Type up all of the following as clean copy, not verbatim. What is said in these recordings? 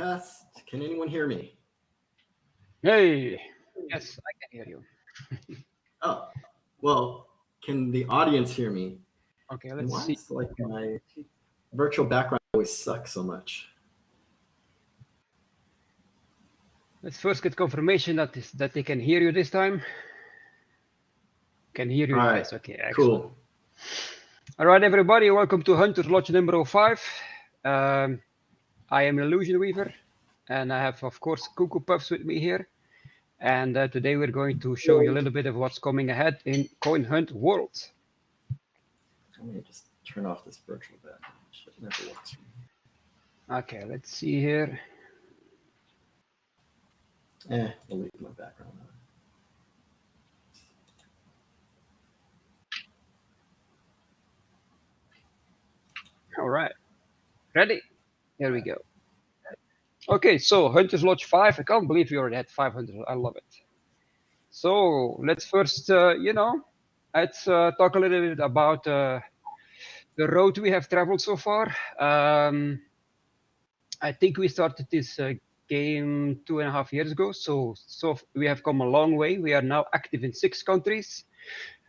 Test. Can anyone hear me? Hey, yes, I can hear you. Oh, well, can the audience hear me? Okay, And let's why see. is like my virtual background always sucks so much? Let's first get confirmation that they can hear you this time. Can hear you All right, nice. Okay, excellent. cool. All right, everybody, welcome to Hunter's Lodge number 5. I am Illusion Weaver, and I have, of course, Cuckoo Puffs with me here. And today we're going to show you a little bit of what's coming ahead in Coin Hunt World. Let me just turn off this virtual background. Shit never works for me. Okay, let's see here. We'll leave my background on. All right, ready? Here we go. Okay, so Hunter's Lodge 5. I can't believe we already had 500. I love it. So let's first, let's talk a little bit about the road we have traveled so far. I think we started this game 2.5 years ago. So we have come a long way. We are now active in 6 countries: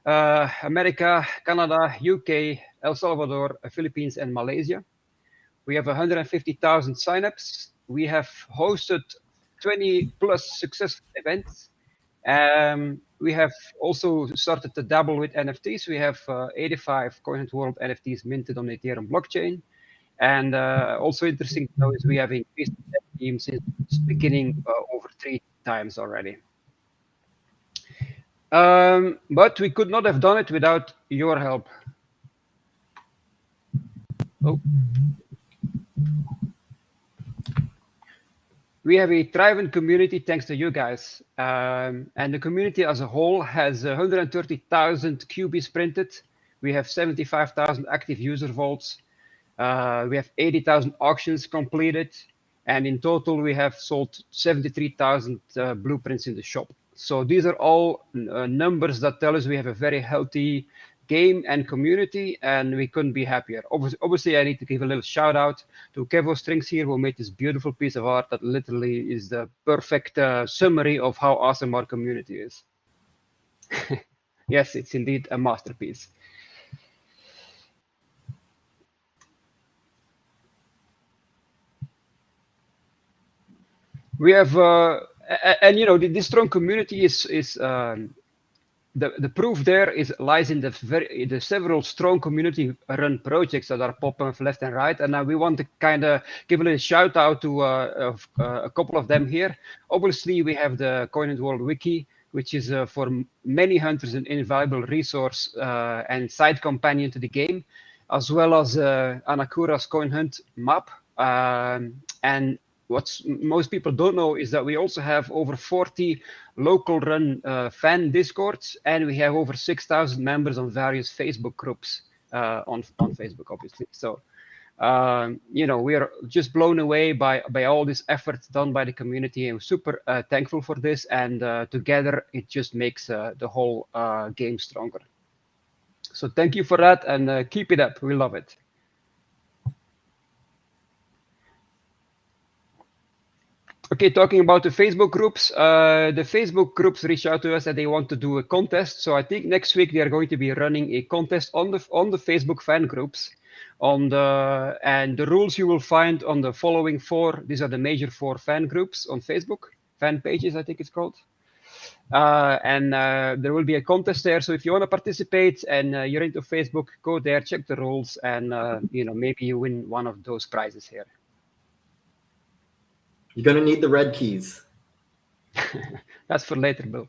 America, Canada, UK, El Salvador, Philippines, and Malaysia. We have 150,000 signups. We have hosted 20 plus successful events. We have also started to dabble with NFTs. We have 85 Coin Hunt World NFTs minted on the Ethereum blockchain. And also interesting to know is we have increased the team since beginning over 3 times already. But we could not have done it without your help. Oh. We have a thriving community thanks to you guys. And the community as a whole has 130,000 QBs printed. We have 75,000 active user vaults. We have 80,000 auctions completed. And in total, we have sold 73,000 blueprints in the shop. So these are all numbers that tell us we have a very healthy game and community, and we couldn't be happier. Obviously, I need to give a little shout out to Kevo Strings here, who made this beautiful piece of art that literally is the perfect summary of how awesome our community is. Yes, it's indeed a masterpiece. We have, and you know, this strong community is the proof there lies in the several strong community-run projects that are popping up left and right, and we want to kind of give a little shout out to a couple of them here. Obviously, we have the Coin Hunt World Wiki, which is for many hunters an invaluable resource and side companion to the game, as well as Anakura's Coin Hunt map. And what most people don't know is that we also have over 40 local run fan discords, and we have over 6,000 members on various Facebook groups on Facebook, obviously. So, you know, we are just blown away by all this effort done by the community, and we're super thankful for this. And together, it just makes the whole game stronger. So thank you for that, and keep it up. We love it. Okay, talking about the Facebook groups, the Facebook groups reach out to us that they want to do a contest. So I think next week they are going to be running a contest on the Facebook fan groups. And the rules you will find on the following 4. These are the major 4 fan groups on Facebook, fan pages, I think it's called. And there will be a contest there. So if you want to participate and you're into Facebook, go there, check the rules, and you know, maybe you win one of those prizes here. You're going to need the red keys. That's for later, Bill.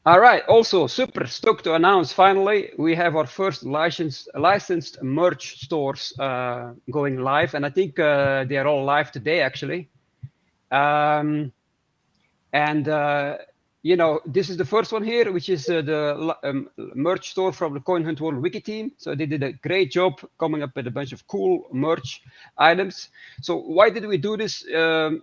All right. Also, super stoked to announce finally we have our first licensed merch stores going live, and I think they are all live today actually. And this is the first one here, which is the merch store from the Coin Hunt World Wiki team. So they did a great job coming up with a bunch of cool merch items. So why did we do this?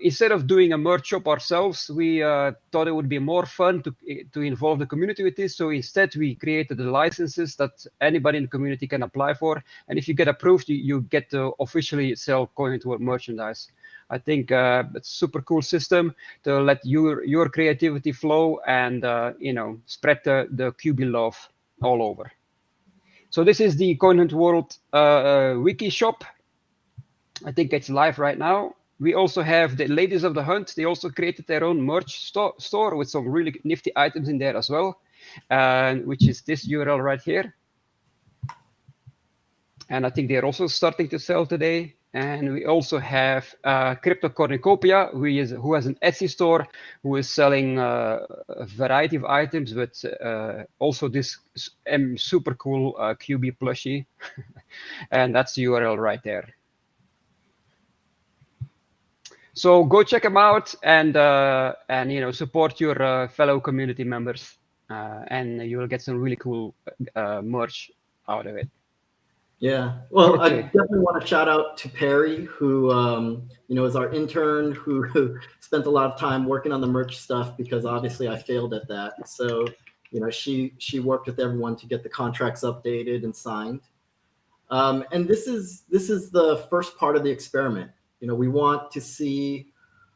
Instead of doing a merch shop ourselves, we thought it would be more fun to involve the community with this. So instead, we created the licenses that anybody in the community can apply for. And if you get approved, you get to officially sell Coin Hunt World merchandise. I think it's a super cool system to let your creativity flow and spread the QB love all over. So this is the Coin Hunt World wiki shop. I think it's live right now. We also have the Ladies of the Hunt. They also created their own merch store with some really nifty items in there as well, which is this URL right here. And I think they're also starting to sell today. And we also have Crypto Cornucopia, who has an Etsy store, who is selling a variety of items, but also this super cool QB plushie. And that's the URL right there. So go check them out and support your fellow community members, and you will get some really cool merch out of it. Yeah, well, I definitely want to shout out to Perry, who is our intern, who spent a lot of time working on the merch stuff, because obviously I failed at that. So she worked with everyone to get the contracts updated and signed. And this is the first part of the experiment. We want to see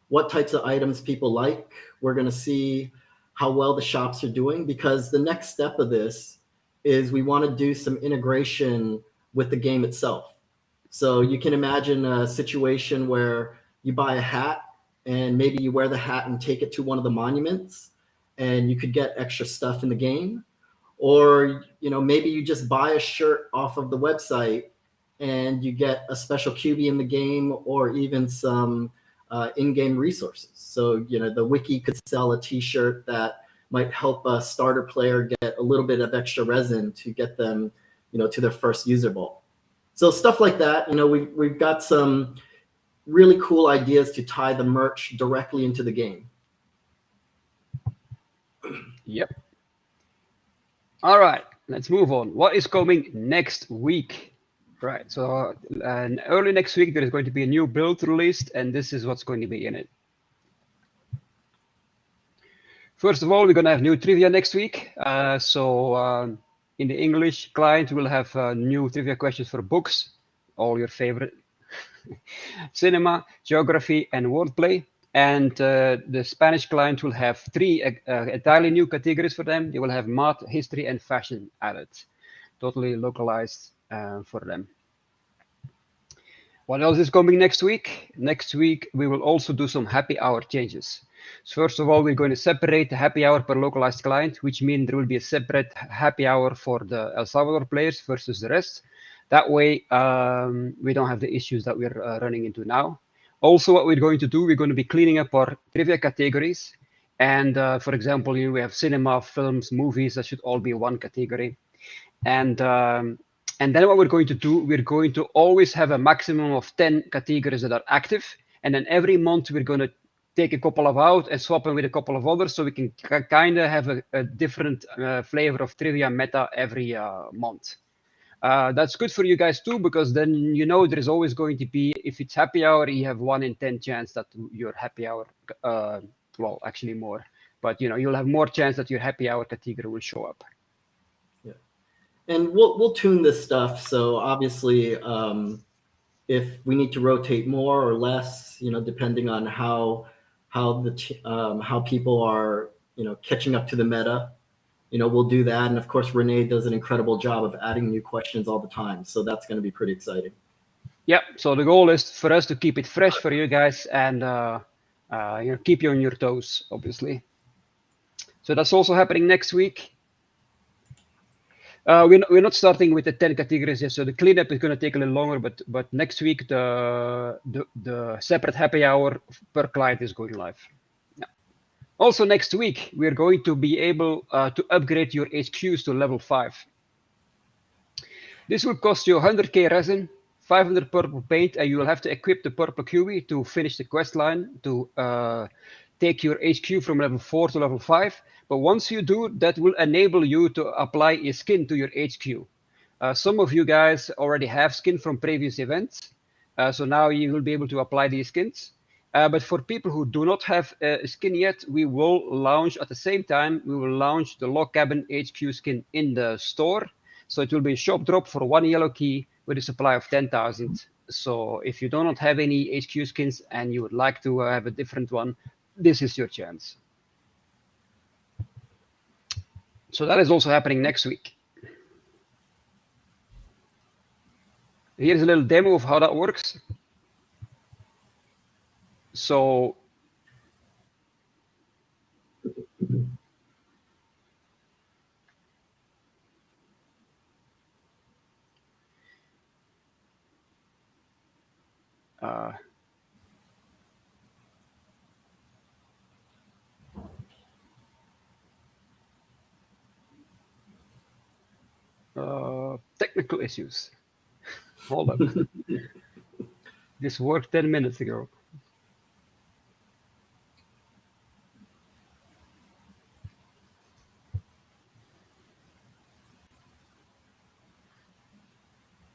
what types of items people like. We're going to see how well the shops are doing, because the next step of this is we want to do some integration with the game itself. So you can imagine a situation where you buy a hat and maybe you wear the hat and take it to one of the monuments and you could get extra stuff in the game. Or, maybe you just buy a shirt off of the website and you get a special QB in the game, or even some in-game resources. So, the wiki could sell a t-shirt that might help a starter player get a little bit of extra resin to get them to their first user vault. So stuff like that. We've got some really cool ideas to tie the merch directly into the game. Yep. All right, let's move on. What is coming next week? Right, so early next week, there is going to be a new build released, and this is what's going to be in it. First of all, we're going to have new trivia next week. In the English client, we'll have new trivia questions for books, all your favorite, cinema, geography, and wordplay. And the Spanish client will have 3 entirely new categories for them. They will have math, history, and fashion added, totally localized for them. What else is coming next week? Next week, we will also do some happy hour changes. So first of all, we're going to separate the happy hour per localized client, which means there will be a separate happy hour for the El Salvador players versus the rest. That way, we don't have the issues that we're running into now. Also, what we're going to do, we're going to be cleaning up our trivia categories. And for example, we have cinema, films, movies, that should all be one category. And then what we're going to do, we're going to always have a maximum of 10 categories that are active. And then every month, we're going to take a couple of out and swap them with a couple of others, so we can kind of have a different flavor of trivia meta every month. That's good for you guys too, because then there is always going to be, if it's happy hour, you have 1 in 10 chance that your happy hour, well, actually more, but you'll have more chance that your happy hour category will show up. Yeah, and we'll tune this stuff. So obviously, if we need to rotate more or less, depending on how people are, catching up to the meta, we'll do that. And of course, Renee does an incredible job of adding new questions all the time. So that's going to be pretty exciting. Yeah. So the goal is for us to keep it fresh for you guys and keep you on your toes, obviously. So that's also happening next week. We're not starting with the 10 categories yet, so the cleanup is going to take a little longer. But next week the separate happy hour per client is going live. Yeah. Also next week we're going to be able to upgrade your HQs to level 5. This will cost you 100k resin, 500 purple paint, and you will have to equip the purple QB to finish the quest line to take your HQ from level 4 to level 5. But once you do, that will enable you to apply a skin to your HQ. Some of you guys already have skin from previous events. So now you will be able to apply these skins. But for people who do not have a skin yet, we will launch at the same time, we will launch the Log Cabin HQ skin in the store. So it will be a shop drop for 1 yellow key with a supply of 10,000. So if you do not have any HQ skins and you would like to have a different one, this is your chance. So that is also happening next week. Here's a little demo of how that works. So technical issues. Hold up. This worked 10 minutes ago.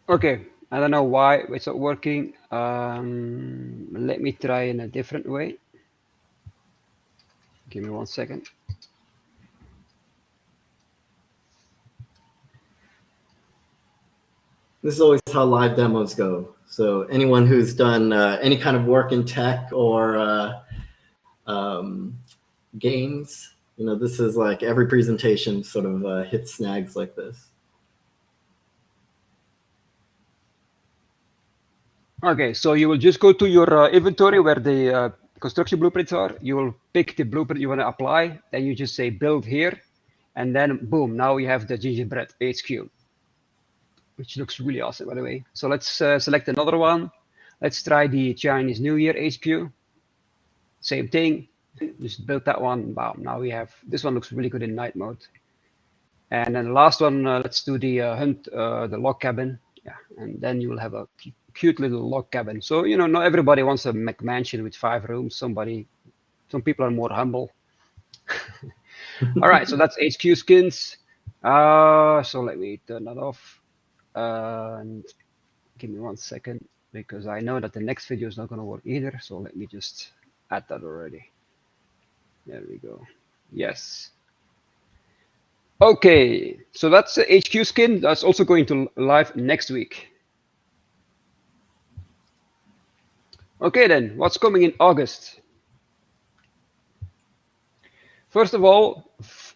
Okay, I don't know why it's not working. Let me try in a different way. Give me 1 second. This is always how live demos go. So anyone who's done any kind of work in tech or games, this is like every presentation sort of hits snags like this. Okay, so you will just go to your inventory where the construction blueprints are. You will pick the blueprint you want to apply. Then you just say build here. And then boom, now you have the gingerbread HQ, which looks really awesome, by the way. So let's select another one. Let's try the Chinese New Year HQ. Same thing, just build that one. Wow, now we have, this one looks really good in night mode. And then the last one, let's do the hunt, the log cabin. Yeah, and then you will have a cute little log cabin. So, not everybody wants a McMansion with 5 rooms. Some people are more humble. All right, so that's HQ skins. So let me turn that off. And give me 1 second, because I know that the next video is not going to work either. So let me just add that already. There we go. Yes. Okay, so that's the HQ skin. That's also going to live next week. Okay, then what's coming in August? First of all,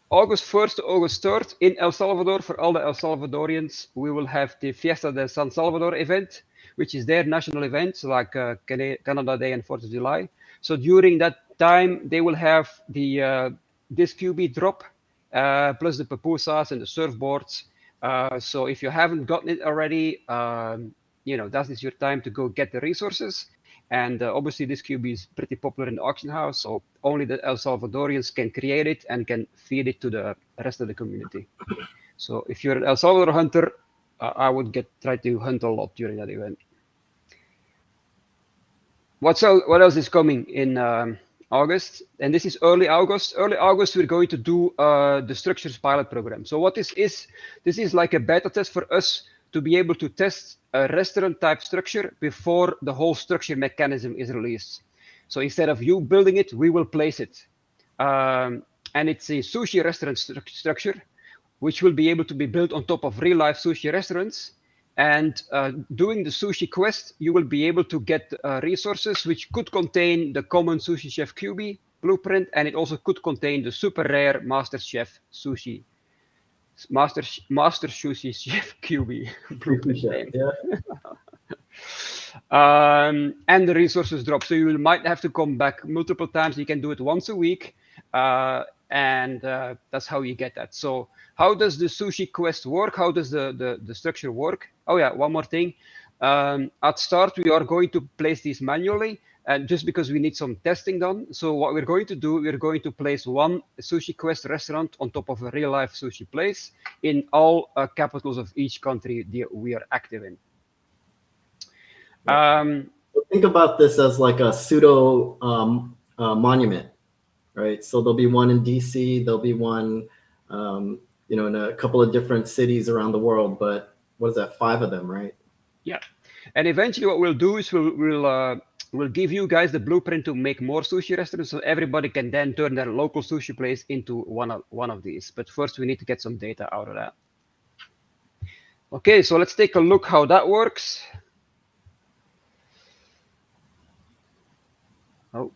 August 1st to August 3rd in El Salvador, for all the El Salvadorians, we will have the Fiesta de San Salvador event, which is their national event, like Canada Day and 4th of July. So during that time, they will have the this QB drop, plus the pupusas and the surfboards. So if you haven't gotten it already, that is your time to go get the resources. And obviously this QB is pretty popular in the auction house, so only the El Salvadorians can create it and can feed it to the rest of the community. So if you're an El Salvador hunter, I would try to hunt a lot during that event. What else is coming in August? And this is early August. Early August, we're going to do the structures pilot program. So what this is like a beta test for us to be able to test a restaurant type structure before the whole structure mechanism is released. So instead of you building it, we will place it. And it's a sushi restaurant structure, which will be able to be built on top of real life sushi restaurants. And doing the sushi quest, you will be able to get resources which could contain the common Sushi Chef QB blueprint, and it also could contain the super rare Master Chef Sushi Master Sushi Chef QB blueprint name. Yeah. And the resources drop, so you might have to come back multiple times. You can do it once a week, and that's how you get that. So how does the sushi quest work? How does the structure work? Oh yeah, one more thing. At start, we are going to place these manually, and just because we need some testing done. So what we're going to do, we're going to place one Sushi Quest restaurant on top of a real life sushi place in all capitals of each country that we are active in. Think about this as like a pseudo monument. right? So there'll be one in DC, there'll be one, in a couple of different cities around the world. But what is that? 5 of them, right? Yeah, and eventually what we'll do is we'll give you guys the blueprint to make more sushi restaurants, so everybody can then turn their local sushi place into one of these. But first, we need to get some data out of that. Okay, so let's take a look how that works. Oh.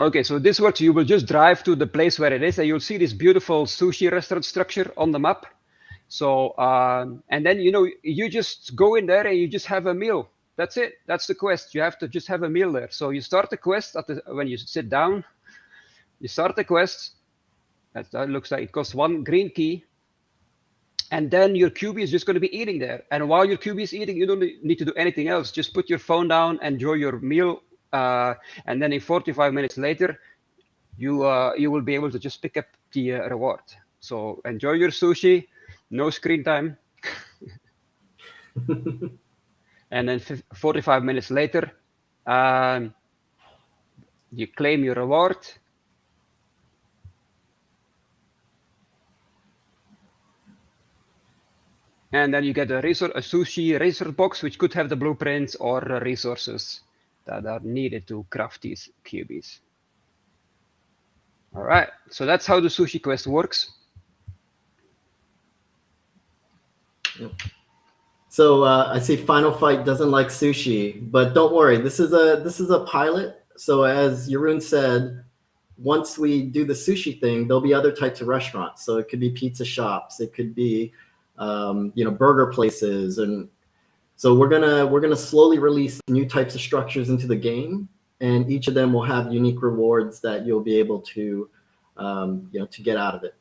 Okay, so this works. You will just drive to the place where it is, and you'll see this beautiful sushi restaurant structure on the map. So, and then, you just go in there and you just have a meal. That's it. That's the quest. You have to just have a meal there. So you start the quest when you sit down. You start the quest. That looks like it costs 1 green key. And then your QB is just going to be eating there. And while your QB is eating, you don't need to do anything else. Just put your phone down, enjoy your meal. And then in 45 minutes later, you will be able to just pick up the reward. So enjoy your sushi, no screen time. And then 45 minutes later, you claim your reward. And then you get a sushi resource box, which could have the blueprints or resources that are needed to craft these QBs. All right, so that's how the sushi quest works. Yep. So I see Final Fight doesn't like sushi, but don't worry, this is a pilot. So as Jeroen said, once we do the sushi thing, there'll be other types of restaurants. So it could be pizza shops, it could be burger places, and so we're gonna slowly release new types of structures into the game, and each of them will have unique rewards that you'll be able to to get out of it.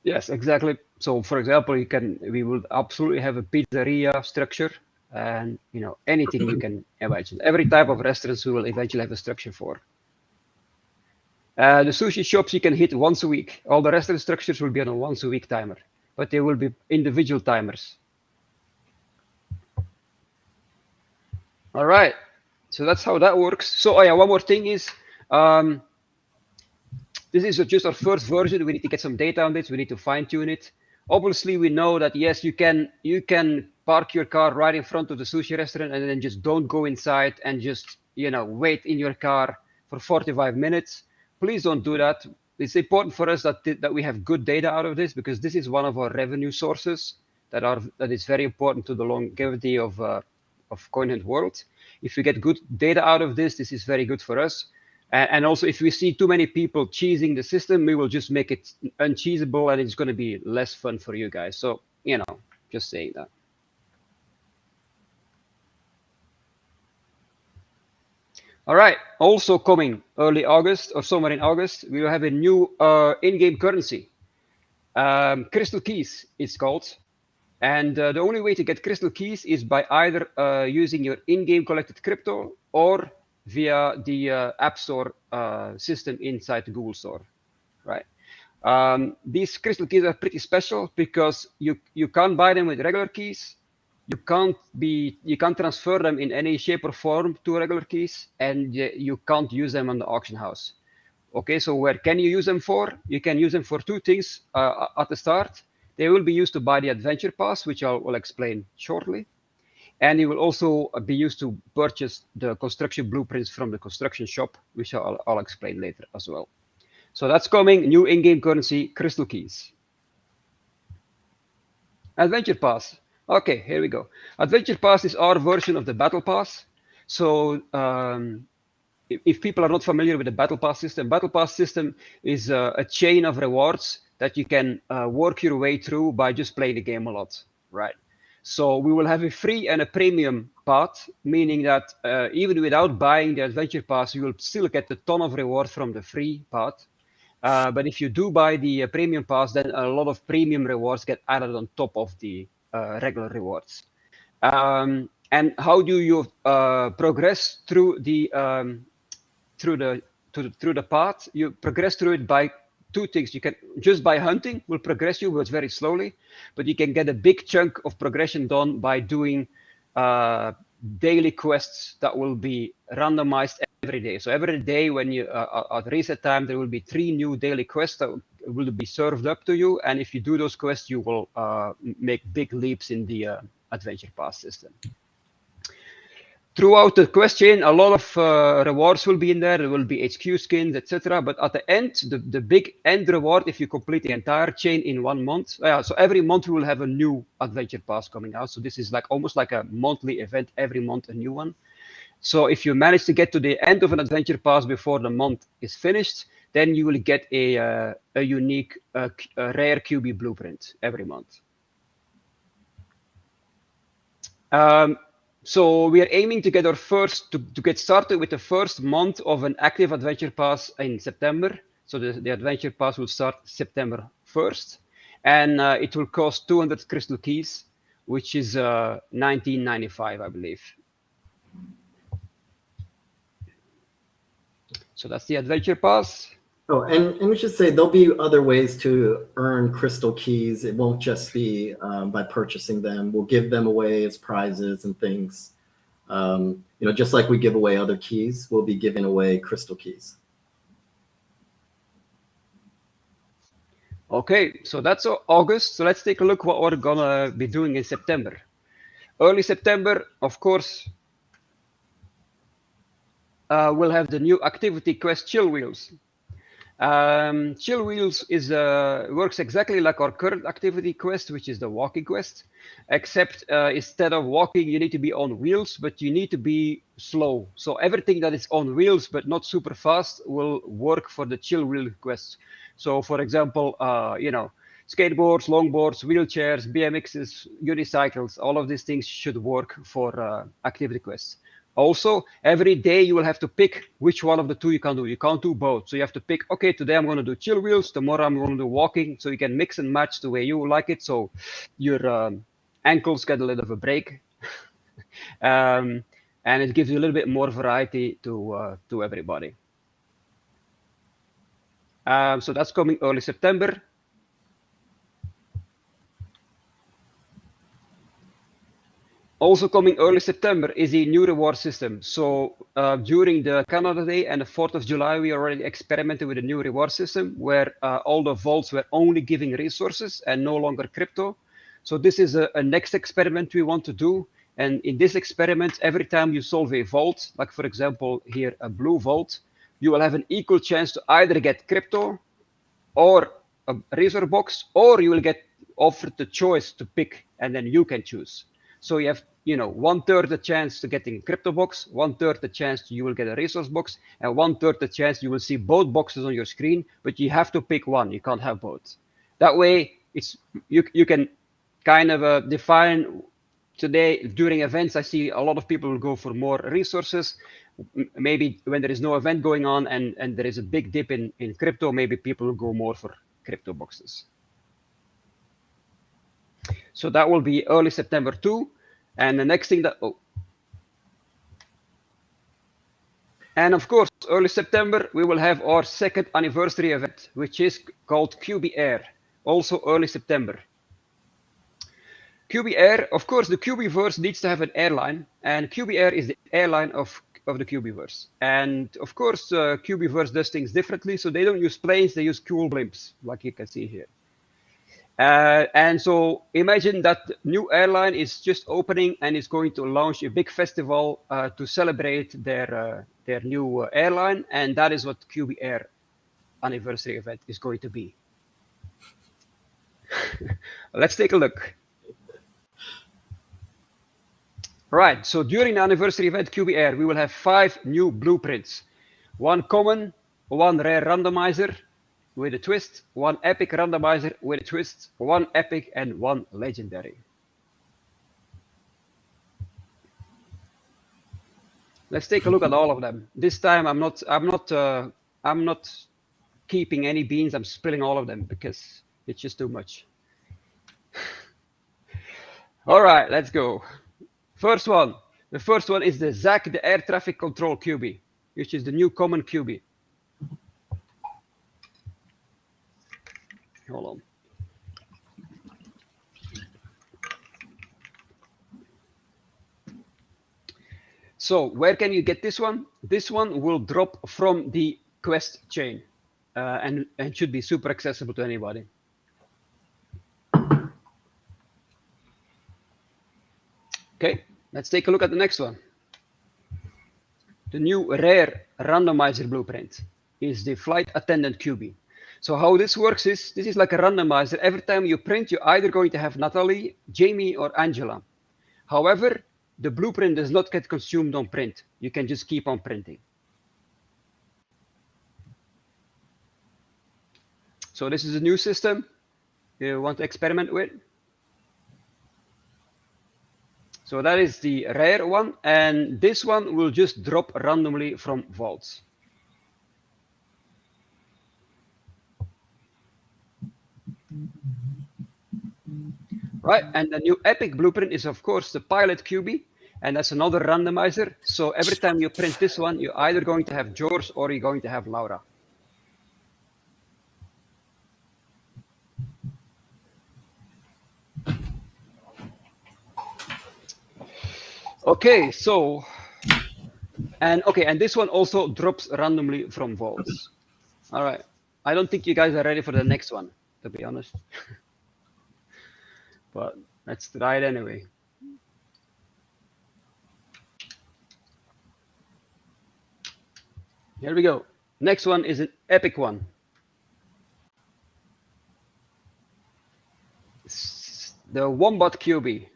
Yes, exactly. So, for example, we will absolutely have a pizzeria structure, and anything you can imagine. Every type of restaurants we will eventually have a structure for. The sushi shops you can hit once a week. All the restaurant structures will be on a once a week timer, but they will be individual timers. All right, so that's how that works. So, yeah, one more thing is, this is just our first version. We need to get some data on this. We need to fine tune it. Obviously, we know that yes, you can park your car right in front of the sushi restaurant and then just don't go inside and just wait in your car for 45 minutes. Please don't do that. It's important for us that we have good data out of this, because this is one of our revenue sources that is very important to the longevity of Coin Hunt World. If we get good data out of this is very good for us. And also, if we see too many people cheesing the system, we will just make it uncheesable, and it's going to be less fun for you guys. So, just saying that. All right. Also coming early August or somewhere in August, we will have a new in-game currency. Crystal Keys, it's called. And the only way to get Crystal Keys is by either using your in-game collected crypto or via the App Store system inside the Google Store, right? These Crystal Keys are pretty special because you can't buy them with regular keys. You can't transfer them in any shape or form to regular keys, and you can't use them on the auction house. Okay, so where can you use them for? You can use them for 2 things at the start. They will be used to buy the adventure pass, which I will explain shortly. And it will also be used to purchase the construction blueprints from the construction shop, which I'll explain later as well. So that's coming, new in-game currency, Crystal Keys. Adventure Pass. Okay, here we go. Adventure Pass is our version of the Battle Pass. So if people are not familiar with the Battle Pass system is a chain of rewards that you can work your way through by just playing the game a lot, right? So we will have a free and a premium path, meaning that even without buying the Adventure Pass, you will still get a ton of reward from the free path. But if you do buy the premium pass, then a lot of premium rewards get added on top of the regular rewards. And how do you progress through the path? You progress through it by 2 things. You can just by hunting will progress you, but very slowly. But you can get a big chunk of progression done by doing daily quests that will be randomized every day. So every day when you at reset time, there will be 3 new daily quests that will be served up to you. And if you do those quests, you will make big leaps in the adventure pass system. Throughout the quest chain, a lot of rewards will be in there. There will be HQ skins, etc. But at the end, the big end reward, if you complete the entire chain in 1 month, so every month we will have a new adventure pass coming out. So this is like almost like a monthly event, every month a new one. So if you manage to get to the end of an adventure pass before the month is finished, then you will get a unique, a rare QB blueprint every month. So we are aiming to get our first, to get started with the first month of an active adventure pass in September. So the adventure pass will start September 1st, and it will cost 200 crystal keys, which is 19.95, I believe. So that's the adventure pass. Oh, and we should say there'll be other ways to earn crystal keys. It won't just be by purchasing them. We'll give them away as prizes and things. Just like we give away other keys, we'll be giving away crystal keys. Okay, so that's August. So let's take a look what we're gonna be doing in September. Early September, of course, we'll have the new activity quest Chill Wheels. Chill Wheels is works exactly like our current activity quest, which is the walking quest, except instead of walking, you need to be on wheels, but you need to be slow. So everything that is on wheels but not super fast will work for the Chill Wheel quest. So, for example, skateboards, longboards, wheelchairs, BMXs, unicycles, all of these things should work for activity quests. Also, every day you will have to pick which one of the two you can do. You can't do both. So you have to pick, okay, today I'm going to do chill wheels, tomorrow I'm going to do walking. So you can mix and match the way you like it. So your ankles get a little of a break. And it gives you a little bit more variety to everybody. So that's coming early September. Also coming early September is a new reward system. So during the Canada Day and the 4th of July, we already experimented with a new reward system where all the vaults were only giving resources and no longer crypto. So this is a next experiment we want to do. And in this experiment, every time you solve a vault, like for example here, a blue vault, you will have an equal chance to either get crypto or a resource box, or you will get offered the choice to pick, and then you can choose. So you have, 1/3 the chance to getting a crypto box, 1/3 the chance you will get a resource box, and 1/3 the chance you will see both boxes on your screen, but you have to pick one. You can't have both. That way, you can kind of define. Today, during events, I see a lot of people will go for more resources. Maybe when there is no event going on and there is a big dip in crypto, maybe people will go more for crypto boxes. So that will be early September too. And the next thing and of course, early September, we will have our second anniversary event, which is called QB Air, also early September. QB Air, of course, the QBverse needs to have an airline, and QB Air is the airline of the QBverse. And of course, QBverse does things differently, so they don't use planes, they use cool blimps, like you can see here. And so imagine that new airline is just opening and is going to launch a big festival to celebrate their new airline, and that is what QB Air anniversary event is going to be. Let's take a look. Right, so during the anniversary event QB Air, we will have 5 new blueprints. 1 common, 1 rare randomizer with a twist, 1 epic randomizer with a twist, 1 epic, and 1 legendary. Let's take a look at all of them. This time I'm not keeping any beans. I'm spilling all of them because it's just too much. All right, let's go. First one. The first one is the ZAC, the air traffic control QB, which is the new common QB. Hold on. So where can you get this one? This one will drop from the quest chain and should be super accessible to anybody. Okay, let's take a look at the next one. The new rare randomizer blueprint is the flight attendant QB. So how this works is, this is like a randomizer. Every time you print, you're either going to have Natalie, Jamie, or Angela. However, the blueprint does not get consumed on print. You can just keep on printing. So this is a new system you want to experiment with. So that is the rare one, and this one will just drop randomly from vaults. Right, and the new epic blueprint is of course the pilot QB, and that's another randomizer. So every time you print this one, you're either going to have George or you're going to have Laura. Okay, so, and this one also drops randomly from vaults. All right, I don't think you guys are ready for the next one, to be honest. But let's try it anyway. Here we go. Next one is an epic one. It's the Wombat QB,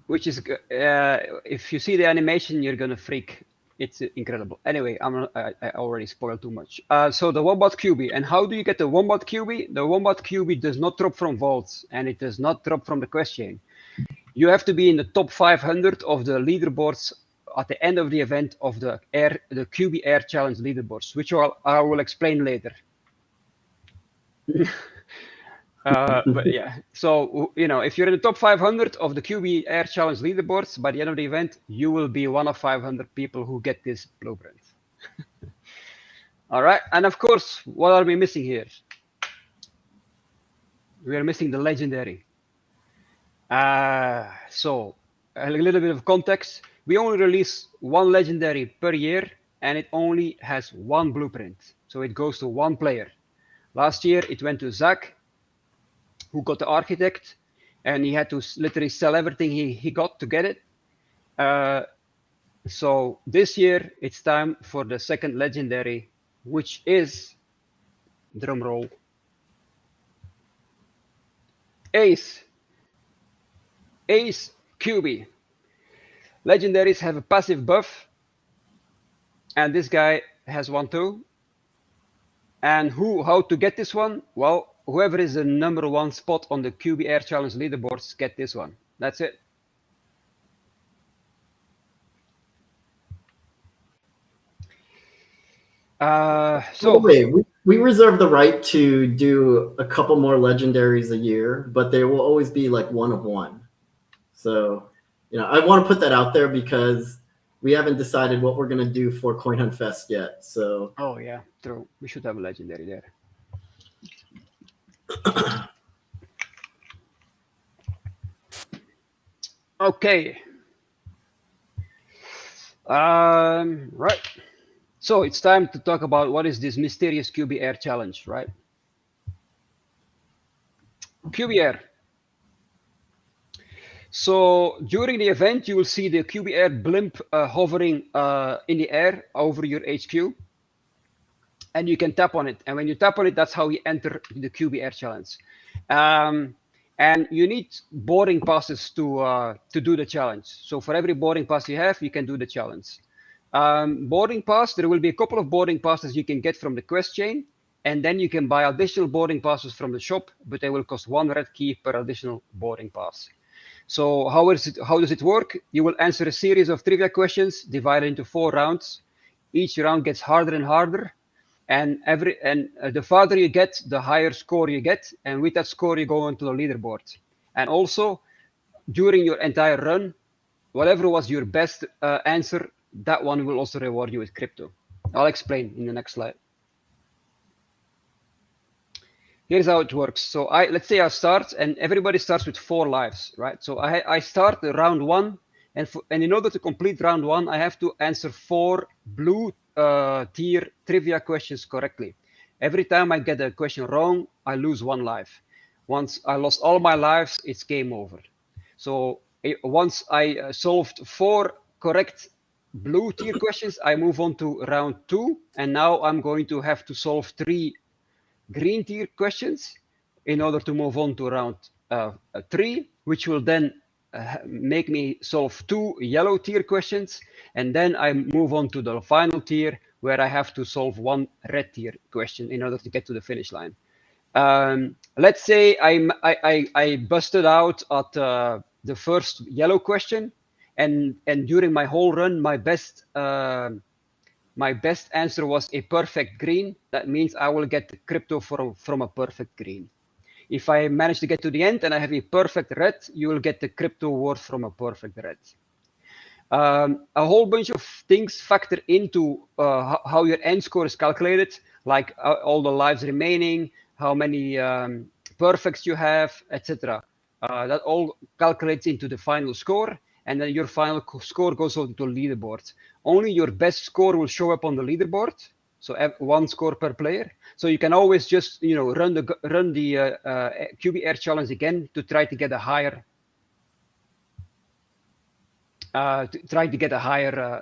which is, if you see the animation, you're gonna freak. It's incredible. Anyway, I already spoiled too much. So the Wombat QB, and how do you get the Wombat QB? The Wombat QB does not drop from vaults, and it does not drop from the quest chain. You have to be in the top 500 of the leaderboards at the end of the event of the QB Air Challenge leaderboards, which I will explain later. But yeah, so if you're in the top 500 of the QB Air Challenge leaderboards, by the end of the event, you will be one of 500 people who get this blueprint. All right, and of course, what are we missing here? We are missing the legendary. So a little bit of context. We only release one legendary per year, and it only has one blueprint. So it goes to one player. Last year, it went to Zach, who got the architect, and he had to literally sell everything he got to get it. So this year, it's time for the second legendary, which is, drum roll, Ace QB. Legendaries have a passive buff, and this guy has one too. And how to get this one? Well, whoever is the #1 spot on the QB Air Challenge leaderboards get this one. That's it. So wait, we reserve the right to do a couple more legendaries a year, but they will always be like one of one. So, I want to put that out there because we haven't decided what we're going to do for Coin Hunt Fest yet. So. Oh yeah, true. We should have a legendary there. Okay. Right. So it's time to talk about what is this mysterious QB Air Challenge, right? QB Air. So during the event, you will see the QB Air blimp hovering in the air over your HQ, and you can tap on it. And when you tap on it, that's how you enter the QB Air Challenge. And you need boarding passes to do the challenge. So for every boarding pass you have, you can do the challenge. Boarding pass, there will be a couple of boarding passes you can get from the quest chain, and then you can buy additional boarding passes from the shop, but they will cost 1 red key per additional boarding pass. So how does it work? You will answer a series of trivia questions divided into 4 rounds. Each round gets harder and harder, and the farther you get, the higher score you get, and with that score you go onto the leaderboard. And also, during your entire run, whatever was your best answer, that one will also reward you with crypto. I'll explain in the next slide. Here's how it works. So let's say I start, and everybody starts with 4 lives, right? So I start round 1, and in order to complete round 1, I have to answer 4 blue tier trivia questions correctly. Every time I get a question wrong, I lose 1 life. Once I lost all my lives, it's game over. So once I solved 4 correct blue tier questions, I move on to round 2, and now I'm going to have to solve 3 green tier questions in order to move on to round 3, which will then make me solve 2 yellow tier questions, and then I move on to the final tier where I have to solve 1 red tier question in order to get to the finish line. Let's say I busted out at the first yellow question, and during my whole run, my best answer was a perfect green. That means I will get the crypto from a perfect green. If I manage to get to the end and I have a perfect red, you will get the crypto worth from a perfect red. A whole bunch of things factor into how your end score is calculated, like all the lives remaining, how many perfects you have, etc. That all calculates into the final score, and then your final score goes on to the leaderboard. Only your best score will show up on the leaderboard, so 1 score per player. So you can always just run the QB Air Challenge again to try to get a higher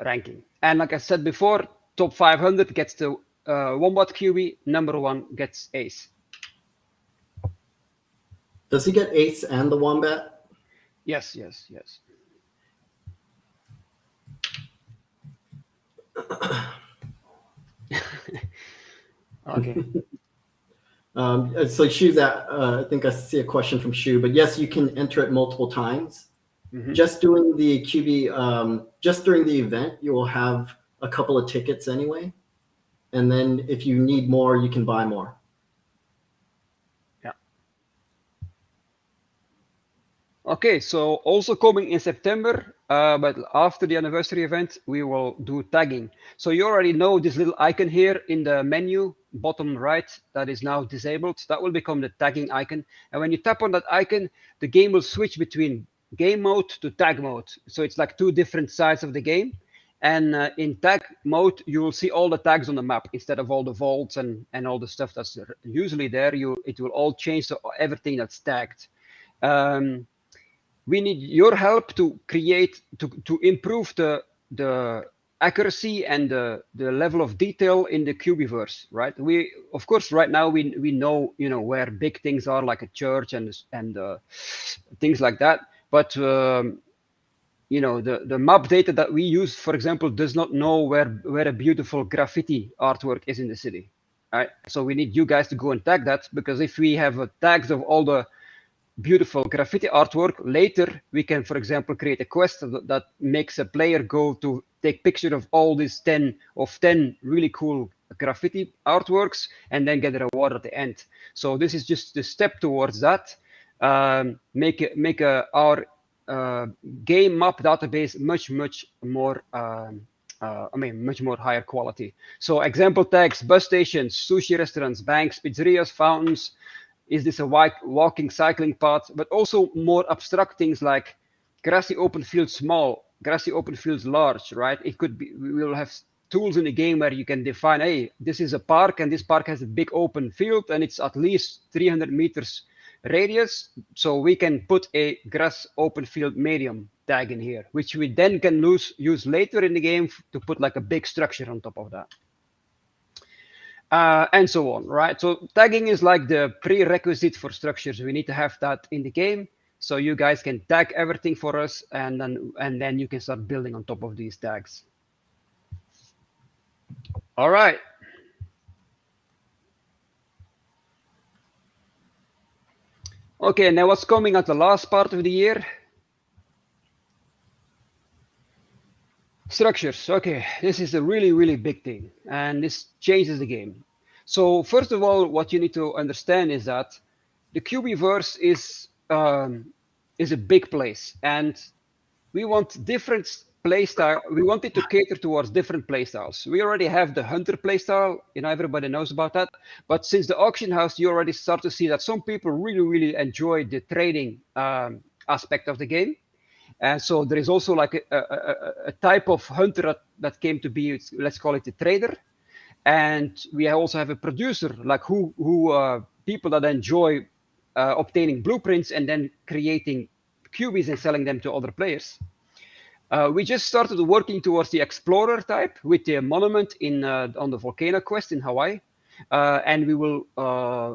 ranking. And like I said before, top 500 gets the Wombat QB, number 1 gets Ace. Does he get Ace and the Wombat? Yes. Okay. So Shu's I think I see a question from Shu, but yes, you can enter it multiple times. Just doing the QB, just during the event, you will have a couple of tickets anyway. And then if you need more, you can buy more. Yeah. Okay, so also coming in September, but after the anniversary event, we will do tagging. So you already know this little icon here in the menu, bottom right, that is now disabled. That will become the tagging icon. And when you tap on that icon, the game will switch between game mode to tag mode. So it's like 2 different sides of the game. And in tag mode, you will see all the tags on the map instead of all the vaults and all the stuff that's usually there. It will all change to everything that's tagged. We need your help to improve the accuracy and the level of detail in the QBverse, right? We of course right now we know where big things are, like a church and things like that, but the map data that we use, for example, does not know where a beautiful graffiti artwork is in the city, right? So we need you guys to go and tag that, because if we have tags of all the beautiful graffiti artwork, later we can, for example, create a quest that makes a player go to take picture of all these 10 really cool graffiti artworks and then get a reward at the end. So this is just the step towards that. Make our game map database much more much more higher quality. So example tags: bus stations, sushi restaurants, banks, pizzerias, fountains. Is this a walking, cycling path? But also more abstract things like grassy open fields small, grassy open fields large, right? It could be, we will have tools in the game where you can define, hey, this is a park and this park has a big open field and it's at least 300 meters radius. So we can put a grass open field medium tag in here, which we then can use later in the game to put like a big structure on top of that. And so on, right? So tagging is like the prerequisite for structures. We need to have that in the game, so you guys can tag everything for us, and then you can start building on top of these tags. All right. Okay, now what's coming at the last part of the year? Structures. Okay, this is a really big thing, and this changes the game. So first of all, what you need to understand is that the QBverse is a big place, and we want different playstyle, we wanted to cater towards different playstyles. We already have the hunter playstyle, everybody knows about that. But since the auction house, you already start to see that some people really, really enjoy the trading aspect of the game. And so there is also like a type of hunter that came to be, let's call it a trader. And we also have a producer, like who people that enjoy obtaining blueprints and then creating cubies and selling them to other players. We just started working towards the explorer type with the monument on the volcano quest in Hawaii, and we will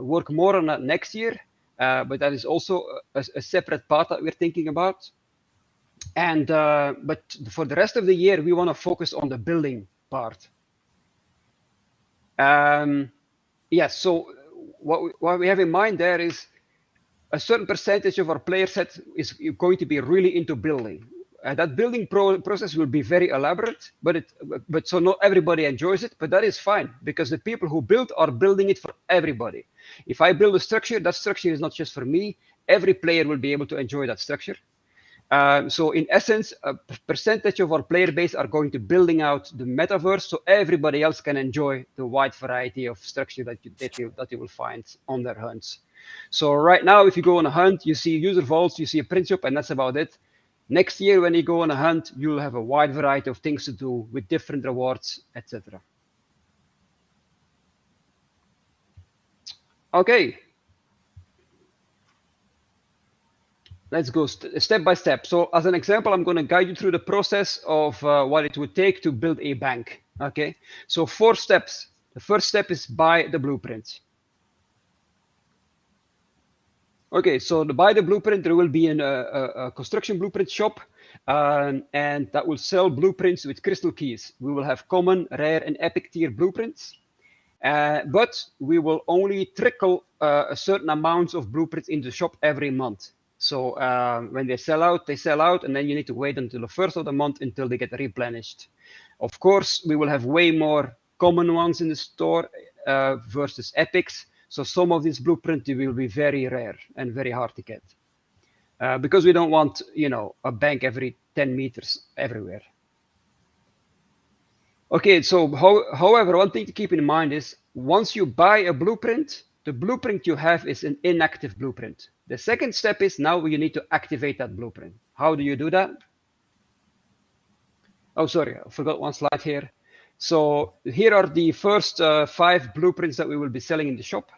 work more on that next year. But that is also a separate path that we're thinking about. And but for the rest of the year, we want to focus on the building part. So what we have in mind there is a certain percentage of our player set is going to be really into building. That building process will be very elaborate, but so not everybody enjoys it, but that is fine because the people who build are building it for everybody. If I build a structure, that structure is not just for me. Every player will be able to enjoy that structure. So in essence, a percentage of our player base are going to building out the metaverse so everybody else can enjoy the wide variety of structure that you will find on their hunts. So right now, if you go on a hunt, you see user vaults, you see a print shop, and that's about it. Next year, when you go on a hunt, you'll have a wide variety of things to do with different rewards, etc. Okay. Let's go step by step. So as an example, I'm going to guide you through the process of what it would take to build a bank. Okay. So 4 steps. The first step is buy the blueprint. Okay, so to buy the blueprint, there will be a construction blueprint shop, and that will sell blueprints with crystal keys. We will have common, rare, and epic tier blueprints, but we will only trickle a certain amount of blueprints in the shop every month. So when they sell out, and then you need to wait until the first of the month until they get replenished. Of course, we will have way more common ones in the store versus epics. So some of these blueprints will be very rare and very hard to get because we don't want, a bank every 10 meters everywhere. Okay, so however, one thing to keep in mind is once you buy a blueprint, the blueprint you have is an inactive blueprint. The second step is now you need to activate that blueprint. How do you do that? Oh, sorry, I forgot one slide here. So here are the first 5 blueprints that we will be selling in the shop.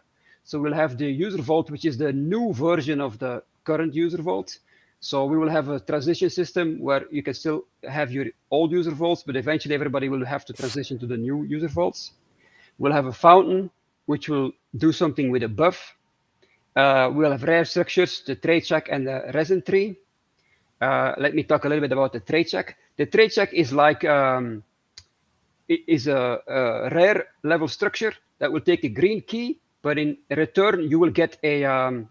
So we'll have the user vault, which is the new version of the current user vault. So we will have a transition system where you can still have your old user vaults, but eventually everybody will have to transition to the new user vaults. We'll have a fountain, which will do something with a buff. We'll have rare structures, the trade shack and the resin tree. Let me talk a little bit about the trade shack. The trade shack is like it is a rare level structure that will take a green key, but in return you will get a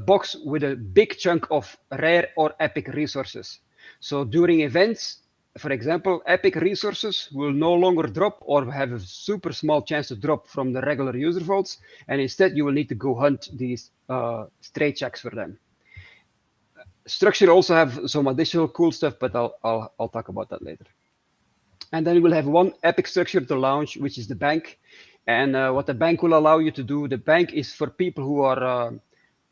box with a big chunk of rare or epic resources. So during events, for example, epic resources will no longer drop or have a super small chance to drop from the regular user vaults, and instead you will need to go hunt these trade shacks for them. Structure also have some additional cool stuff, but I'll talk about that later. And then we'll have one epic structure to launch, which is the bank. And what the bank will allow you to do, the bank is for people who are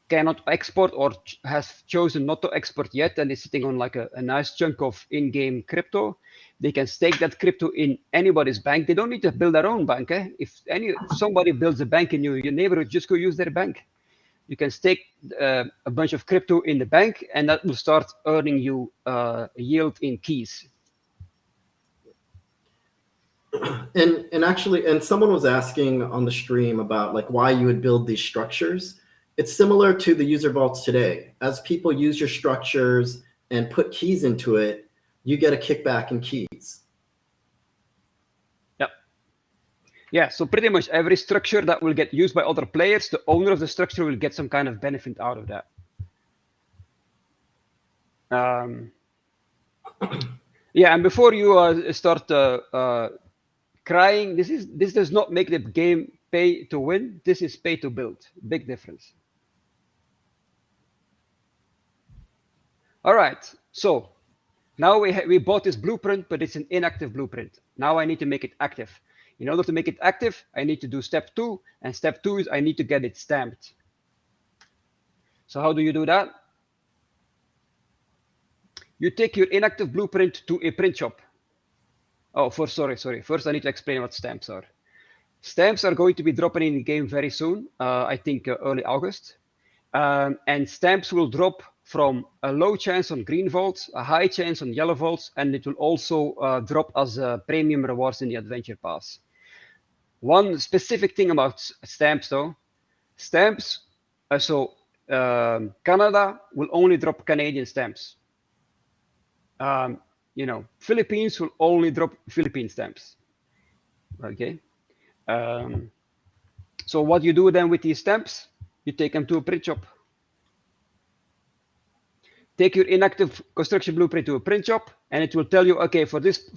cannot export or has chosen not to export yet, and is sitting on like a nice chunk of in-game crypto. They can stake that crypto in anybody's bank. They don't need to build their own bank. If somebody builds a bank in your neighborhood, just go use their bank. You can stake a bunch of crypto in the bank, and that will start earning you yield in keys. And actually, and someone was asking on the stream about like why you would build these structures. It's similar to the user vaults today. As people use your structures and put keys into it, you get a kickback in keys. Yeah, so pretty much every structure that will get used by other players, the owner of the structure will get some kind of benefit out of that. Yeah, and before you start crying, this does not make the game pay to win. This is pay to build. Big difference. All right, so Now we bought this blueprint, but it's an inactive blueprint. Now I need to make it active. In order to make it active, I need to do step 2, and step 2 is I need to get it stamped. So how do you do that? You take your inactive blueprint to a print shop. Oh, sorry. First, I need to explain what stamps are. Stamps are going to be dropping in the game very soon, I think early August. And stamps will drop from a low chance on green vaults, a high chance on yellow vaults, and it will also drop as premium rewards in the adventure pass. One specific thing about stamps, though, stamps, Canada will only drop Canadian stamps. Philippines will only drop Philippine stamps. Okay. So what you do then with these stamps, you take them to a print shop. Take your inactive construction blueprint to a print shop, and it will tell you, okay, for this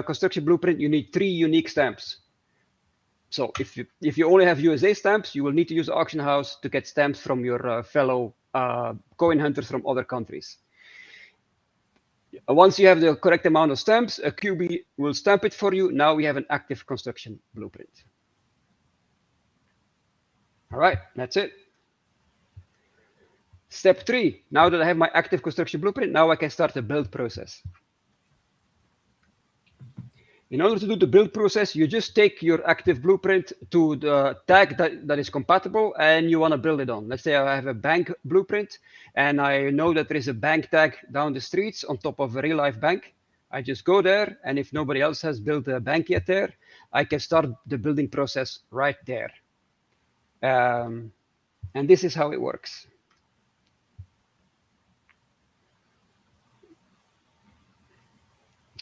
construction blueprint, you need 3 unique stamps. So if you only have USA stamps, you will need to use the auction house to get stamps from your fellow coin hunters from other countries. Once you have the correct amount of stamps, a QB will stamp it for you. Now we have an active construction blueprint. All right, that's it. Step 3, now that I have my active construction blueprint, now I can start the build process. In order to do the build process, you just take your active blueprint to the tag that is compatible and you want to build it on. Let's say I have a bank blueprint and I know that there is a bank tag down the streets on top of a real life bank. I just go there, and if nobody else has built a bank yet there, I can start the building process right there. And this is how it works.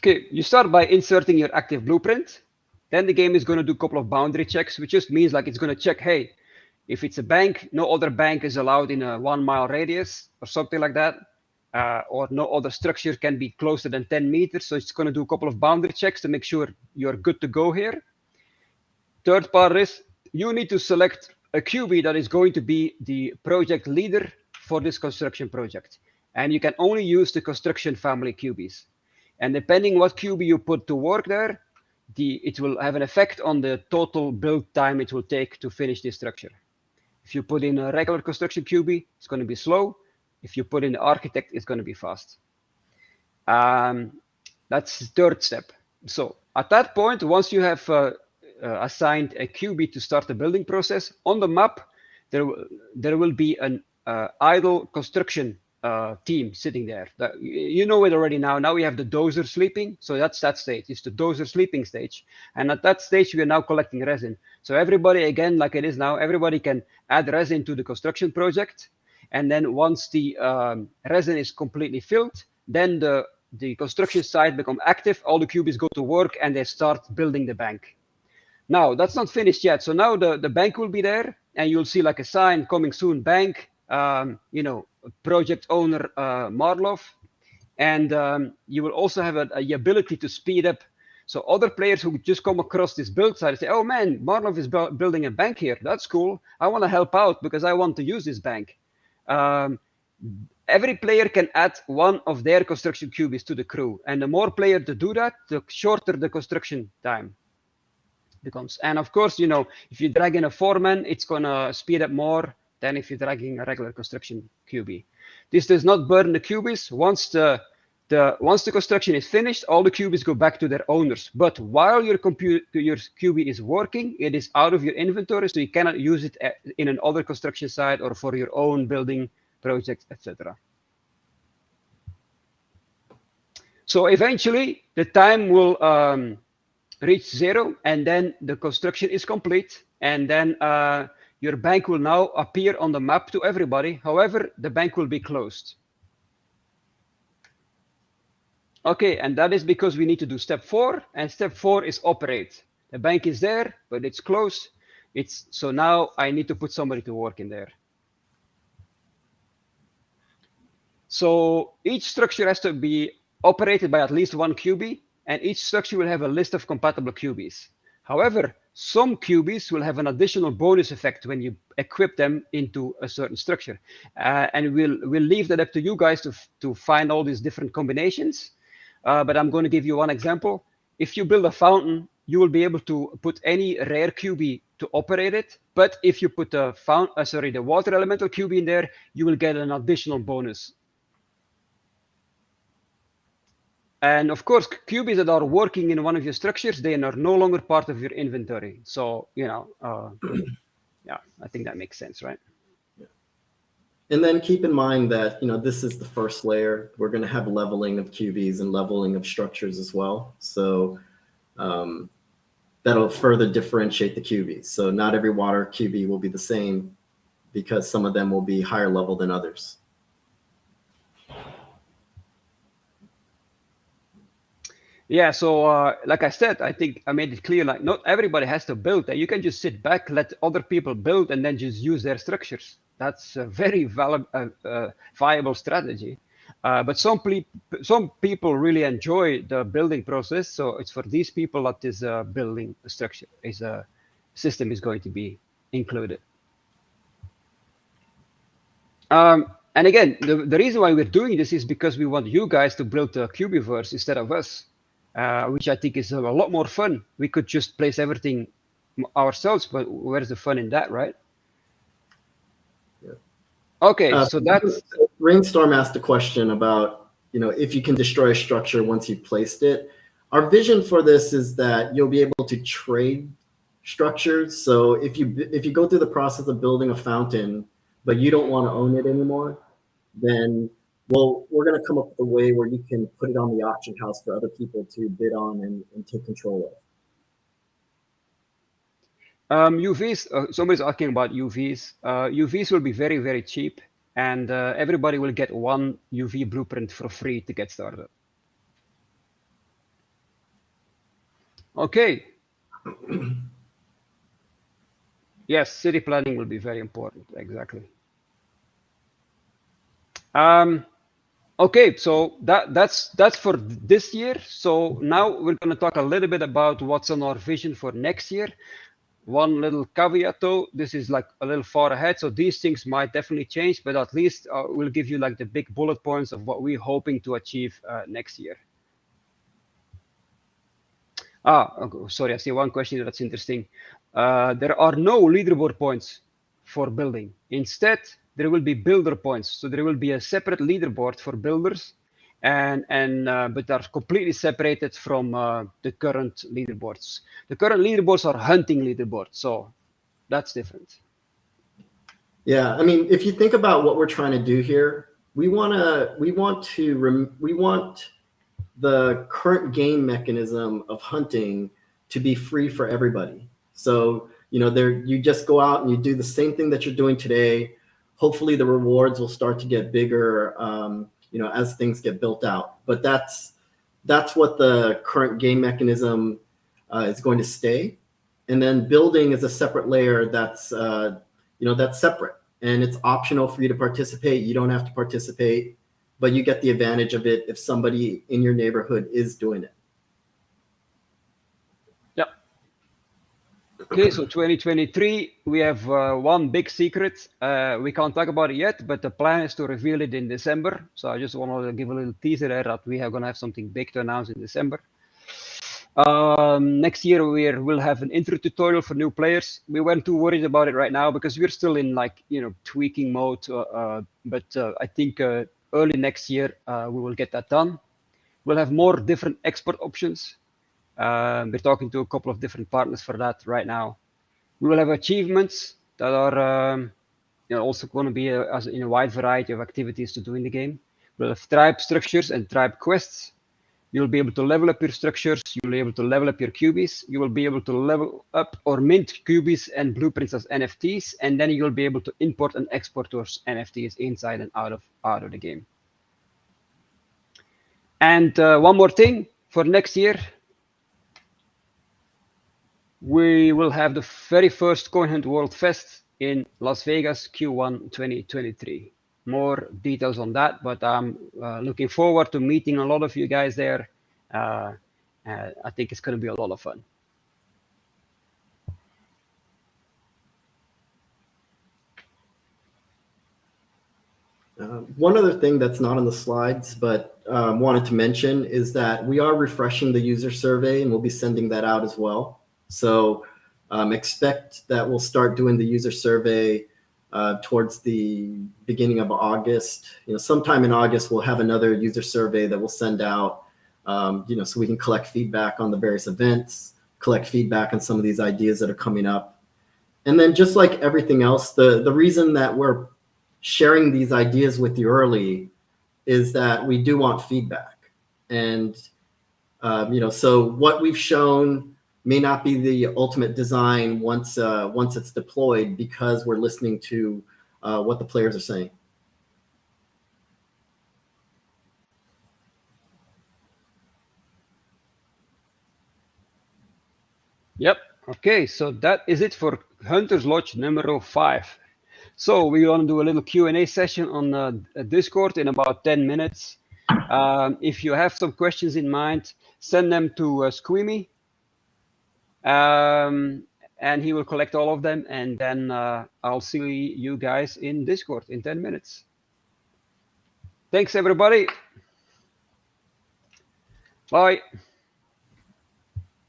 Okay, you start by inserting your active blueprint. Then the game is going to do a couple of boundary checks, which just means like it's going to check, hey, if it's a bank, no other bank is allowed in a 1 mile radius or something like that, or no other structure can be closer than 10 meters. So it's going to do a couple of boundary checks to make sure you're good to go here. Third part is you need to select a QB that is going to be the project leader for this construction project. And you can only use the construction family QBs. And depending what QB you put to work there, it will have an effect on the total build time it will take to finish this structure. If you put in a regular construction QB, it's going to be slow. If you put in the architect, it's going to be fast. That's the third step. So at that point, once you have assigned a QB to start the building process, on the map, there will be an idle construction team sitting there. You know it already now. Now we have the dozer sleeping. So that's that stage. It's the dozer sleeping stage. And at that stage, we are now collecting resin. So everybody, again, like it is now, everybody can add resin to the construction project. And then once the resin is completely filled, then the construction site becomes active. All the QBs go to work and they start building the bank. Now, that's not finished yet. So now the bank will be there, and you'll see like a sign, coming soon bank, project owner Marlov. And you will also have the ability to speed up. So other players who just come across this build site say, oh man, Marlov is building a bank here. That's cool. I want to help out because I want to use this bank. Every player can add one of their construction QBs to the crew. And the more players to do that, the shorter the construction time becomes. And of course, if you drag in a foreman, it's going to speed up more than if you're dragging a regular construction QB. This does not burn the QBs. Once the construction is finished, all the QBs go back to their owners. But while your QB is working, it is out of your inventory, so you cannot use it in another construction site or for your own building project, etc. So eventually, the time will reach 0, and then the construction is complete, and then your bank will now appear on the map to everybody. However, the bank will be closed. Okay, and that is because we need to do step 4, and step 4 is operate. The bank is there, but it's closed. So now I need to put somebody to work in there. So each structure has to be operated by at least one QB, and each structure will have a list of compatible QBs. However, some QBs will have an additional bonus effect when you equip them into a certain structure. And we'll leave that up to you guys to find all these different combinations. But I'm going to give you one example. If you build a fountain, you will be able to put any rare QB to operate it. But if you put the water elemental QB in there, you will get an additional bonus. And of course, QBs that are working in one of your structures, they are no longer part of your inventory. So, yeah, I think that makes sense, right? Yeah. And then keep in mind that, this is the first layer. We're going to have leveling of QBs and leveling of structures as well. So that'll further differentiate the QBs. So not every water QB will be the same because some of them will be higher level than others. Yeah, so like I said, I think I made it clear, like not everybody has to build. You can just sit back, let other people build, and then just use their structures. That's a very viable strategy. But some people really enjoy the building process. So it's for these people that this building structure is a system is going to be included. And again, the reason why we're doing this is because we want you guys to build the Cubiverse instead of us. Which I think is a lot more fun. We could just place everything ourselves, but where's the fun in that, right? Yeah. Okay, so that's... Rainstorm asked a question about, if you can destroy a structure once you've placed it. Our vision for this is that you'll be able to trade structures. So if you go through the process of building a fountain, but you don't want to own it anymore, then we're going to come up with a way where you can put it on the auction house for other people to bid on and take control of. UVs, somebody's asking about UVs. UVs will be very, very cheap, and everybody will get one UV blueprint for free to get started. Okay. Yes, city planning will be very important, exactly. Okay, so that's for this year. So now we're going to talk a little bit about what's on our vision for next year. One little caveat though, this is like a little far ahead, so these things might definitely change, but at least we'll give you like the big bullet points of what we're hoping to achieve next year. Okay, sorry, I see one question that's interesting. There are no leaderboard points for building. Instead, there will be builder points. So there will be a separate leaderboard for builders, but they're completely separated from the current leaderboards. The current leaderboards are hunting leaderboards, so that's different. Yeah, I mean, if you think about what we're trying to do here, we want the current game mechanism of hunting to be free for everybody. So, you just go out and you do the same thing that you're doing today. Hopefully the rewards will start to get bigger, as things get built out. But that's what the current game mechanism is going to stay. And then building is a separate layer that's separate, and it's optional for you to participate. You don't have to participate, but you get the advantage of it if somebody in your neighborhood is doing it. Yeah. Okay, so 2023, we have one big secret. We can't talk about it yet, but the plan is to reveal it in December. So I just want to give a little teaser there that we are going to have something big to announce in December. Next year, we'll have an intro tutorial for new players. We weren't too worried about it right now because we're still in tweaking mode. But I think early next year, we will get that done. We'll have more different export options. We're talking to a couple of different partners for that right now. We will have achievements that are also going to be in a wide variety of activities to do in the game. We'll have tribe structures and tribe quests. You'll be able to level up your structures. You'll be able to level up your QBs. You will be able to level up or mint QBs and blueprints as NFTs, and then you'll be able to import and export those NFTs inside and out of the game. And one more thing for next year, we will have the very first Coin Hunt World Fest in Las Vegas, Q1 2023. More details on that, but I'm looking forward to meeting a lot of you guys there. I think it's going to be a lot of fun. One other thing that's not on the slides, but wanted to mention is that we are refreshing the user survey and we'll be sending that out as well. So expect that we'll start doing the user survey towards the beginning of August. Sometime in August, we'll have another user survey that we'll send out, so we can collect feedback on the various events, collect feedback on some of these ideas that are coming up. And then just like everything else, the reason that we're sharing these ideas with you early is that we do want feedback. And, so what we've shown may not be the ultimate design once it's deployed, because we're listening to what the players are saying. Yep. Okay, so that is it for Hunter's Lodge number 5. So we're going to do a little Q&A session on Discord in about 10 minutes. If you have some questions in mind, send them to Squeamy, and he will collect all of them, and then I'll see you guys in Discord in 10 minutes. Thanks, everybody. Bye.